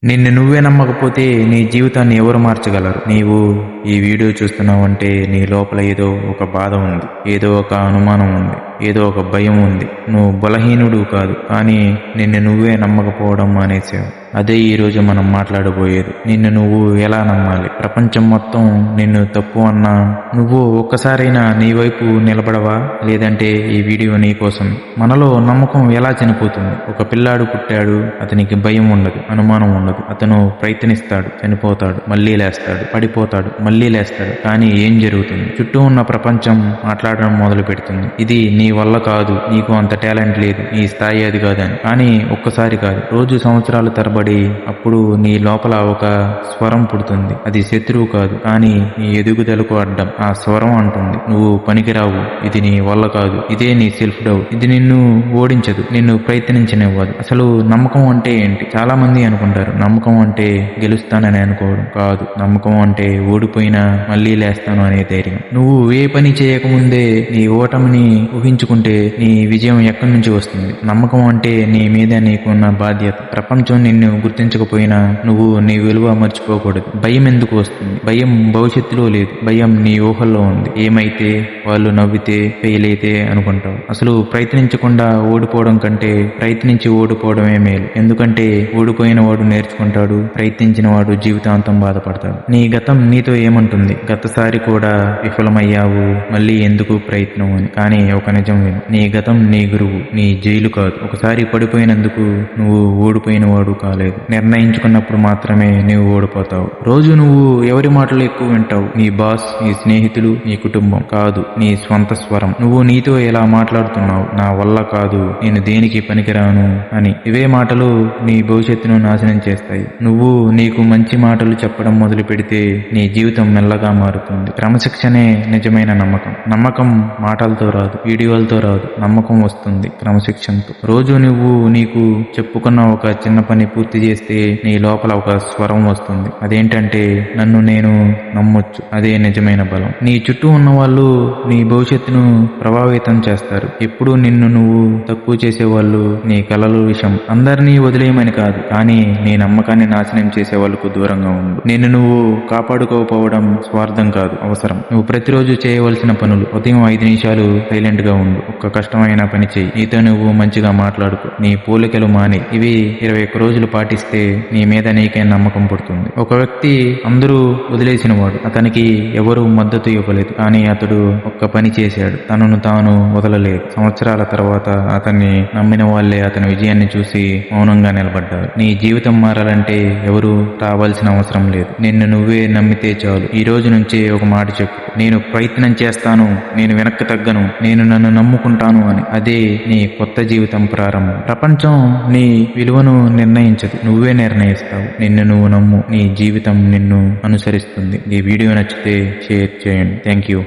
నిన్ను నువ్వే నమ్మకపోతే నీ జీవితాన్ని ఎవరు మార్చగలరు? నీవు ఈ వీడియో చూస్తున్నావంటే నీ లోపల ఏదో ఒక బాధ ఉంది. ఏదో ఒక అనుమానం ఉంది. ఏదో ఒక భయం ఉంది. నువ్వు బలహీనుడు కాదు, కానీ నిన్ను నువ్వే నమ్మకపోవడం మానేసావు. అదే ఈరోజు మనం మాట్లాడబోయేది. నిన్ను నువ్వు ఎలా నమ్మాలి? ప్రపంచం మొత్తం నిన్ను తప్పు అన్నా నువ్వు ఒక్కసారైనా నీ వైపు నిలబడవా? లేదంటే ఈ వీడియో నీ కోసం. మనలో నమ్మకం ఎలా చనిపోతుంది? ఒక పిల్లాడు పుట్టాడు, అతనికి భయం ఉండదు, అనుమానం ఉండదు. అతను ప్రయత్నిస్తాడు, చనిపోతాడు, మళ్ళీ లేస్తాడు, పడిపోతాడు, మళ్ళీ లేస్తాడు. కానీ ఏం జరుగుతుంది? చుట్టూ ఉన్న ప్రపంచం మాట్లాడడం మొదలు పెడుతుంది. ఇది నీ వల్ల కాదు, నీకు అంత టాలెంట్ లేదు, నీ స్థాయి అది కాదని. కానీ ఒక్కసారి కాదు, రోజు సంవత్సరాలు తరబడి అప్పుడు నీ లోపల ఒక స్వరం పుడుతుంది. అది శత్రువు కాదు, కానీ నీ ఎదుగుదలకు అడ్డం. ఆ స్వరం అంటుంది, నువ్వు పనికిరావు, ఇది నీ వల్ల కాదు. ఇదే నీ సెల్ఫ్ డౌట్. ఇది నిన్ను ఓడించదు, నిన్ను ప్రయత్నించనివ్వదు. అసలు నమ్మకం అంటే ఏంటి? చాలా మంది అనుకుంటారు నమ్మకం అంటే గెలుస్తానని అనుకోవడం కాదు. నమ్మకం అంటే ఓడిపోయినా మళ్ళీ లేస్తాను అనే ధైర్యం. నువ్వు ఏ పని చేయకముందే నీ ఓటమిని ఊహించుకుంటే నీ విజయం ఎక్కడి నుంచి వస్తుంది? నమ్మకం అంటే నీ మీద నీకున్న బాధ్యత. ప్రపంచం నిన్ను గుర్తించకపోయినా నువ్వు నీ విలువ మర్చిపోకూడదు. భయం ఎందుకు వస్తుంది? భయం భవిష్యత్తులో లేదు, భయం నీ ఊహల్లో ఉంది. ఏమైతే, వాళ్ళు నవ్వితే, ఫెయిల్ అయితే అనుకుంటావు. అసలు ప్రయత్నించకుండా ఓడిపోవడం కంటే ప్రయత్నించి ఓడిపోవడమే మేలు. ఎందుకంటే ఓడిపోయిన వాడు నేర్చుకుంటాడు, ప్రయత్నించిన వాడు జీవితాంతం బాధపడతాడు. నీ గతం నీతో ఏమంటుంది? గతసారి కూడా విఫలమయ్యావు, మళ్ళీ ఎందుకు ప్రయత్నం అని. కానీ ఒక నిజం విను, నీ గతం నీ గురువు, నీ జైలు కాదు. ఒకసారి పడిపోయినందుకు నువ్వు ఓడిపోయిన వాడు కాలేదు. నిర్ణయించుకున్నప్పుడు మాత్రమే నువ్వు ఓడిపోతావు. రోజు నువ్వు ఎవరి మాటలు ఎక్కువ వింటావు? నీ బాస్, నీ స్నేహితులు, నీ కుటుంబం కాదు, నీ స్వంత స్వరం. నువ్వు నీతో ఎలా మాట్లాడుతున్నావు? నా వల్ల కాదు, నేను దేనికి పనికిరాను అని. ఇవే మాటలు నీ భవిష్యత్తును నాశనం చేస్తాయి. నువ్వు నీకు మంచి మాటలు చెప్పడం మొదలు పెడితే నీ జీవితం మెల్లగా మారుతుంది. క్రమశిక్షణే నిజమైన నమ్మకం. నమ్మకం మాటలతో రాదు, వీడియోలతో రాదు. నమ్మకం వస్తుంది క్రమశిక్షణతో. రోజు నువ్వు నీకు చెప్పుకున్న ఒక చిన్న పని పూర్తి చేస్తే నీ లోపల ఒక స్వరం వస్తుంది. అదేంటంటే, నన్ను నేను నమ్మొచ్చు. అదే నిజమైన బలం. నీ చుట్టూ ఉన్న వాళ్ళు నీ భవిష్యత్తును ప్రభావితం చేస్తారు. ఎప్పుడు నిన్ను నువ్వు తక్కువ చేసేవాళ్ళు నీ కలలు విషం. అందరినీ వదిలేయమని కాదు, కానీ నీ నమ్మకాన్ని నాశనం చేసే వాళ్ళకు దూరంగా ఉండు. నిన్ను నువ్వు కాపాడుకోకపోవడం స్వార్థం కాదు, అవసరం. నువ్వు ప్రతిరోజు చేయవలసిన పనులు: ఉదయం 5 నిమిషాలు సైలెంట్ గా ఉండు, ఒక్క కష్టమైన పని చేయి, నీతో నువ్వు మంచిగా మాట్లాడుకో, నీ పోలికలు మానే. ఇవి 21 రోజులు పాటిస్తే నీ మీద నీకే నమ్మకం పుడుతుంది. ఒక వ్యక్తి అందరూ వదిలేసిన వాడు, అతనికి ఎవరు మద్దతు ఇవ్వలేదు, కానీ అతడు ఒక్క పని చేశాడు, తనను తాను వదలలేదు. సంవత్సరాల తర్వాత అతన్ని నమ్మిన వాళ్లే అతని విజయాన్ని చూసి మౌనంగా నిలబడ్డారు. నీ జీవితం మారాలంటే ఎవరు రావాల్సిన అవసరం లేదు, నిన్ను నువ్వే నమ్మితే చాలు. ఈ రోజు నుంచే ఒక మాట చెప్పు: నేను ప్రయత్నం చేస్తాను, నేను వెనక్కి తగ్గను, నేను నన్ను నమ్ముకుంటాను అని. అదే నీ కొత్త జీవితం ప్రారంభం. ప్రపంచం నీ విలువను నిర్ణయించదు, నువ్వే నిర్ణయిస్తావు. నిన్ను నువ్వు నమ్ము, నీ జీవితం నిన్ను అనుసరిస్తుంది. ఈ వీడియో నచ్చితే షేర్ చేయండి. Thank you.